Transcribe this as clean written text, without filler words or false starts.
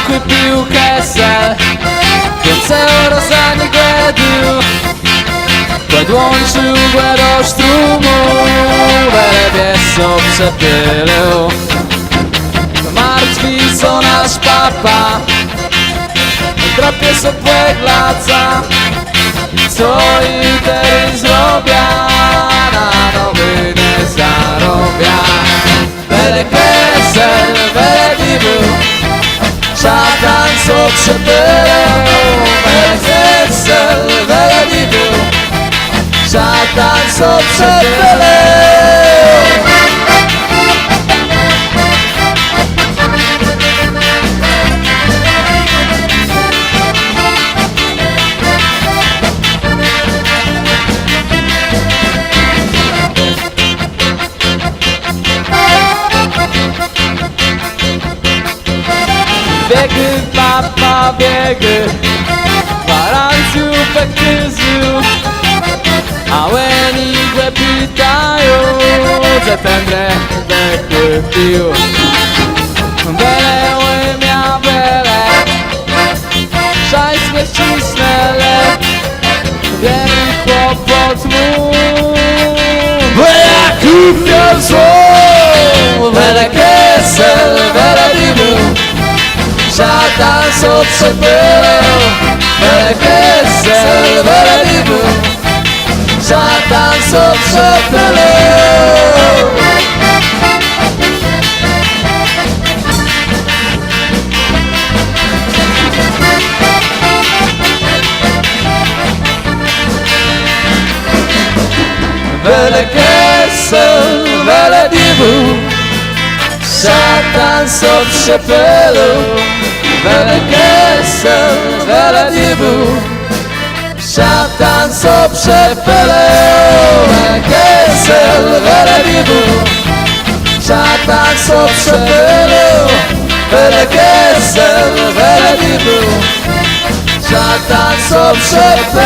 כפיו כסל יוצא רסני גדול podłączył go do sztrumu Welewie są przepylu Martwi co nasz papa Drapie sobie glaca Co i teraz zrobia Na nowy nie zarobia Wele kesel, wele dibu Szatan co przepylu Wele kesel, wele dibu Szatan co przepylu Biegły papa, biegły Gwarancju pekyzu A łeni go pytają Że ten drech pił Bele łemia bele Szajs nie ścisnele Wiemy kłopot mu Bele kupią zło Bele kesel, bele dibu Szatan co przepył Bele kesel, bele dibu Szatan co przepył Bele kesel, bele dibu Szatan co przepył Bele kesel, bele dibu Szatan co przepył Bele kesel, bele dibu Szatan co przepył Bele kesel, bele dibu Szatan co przepył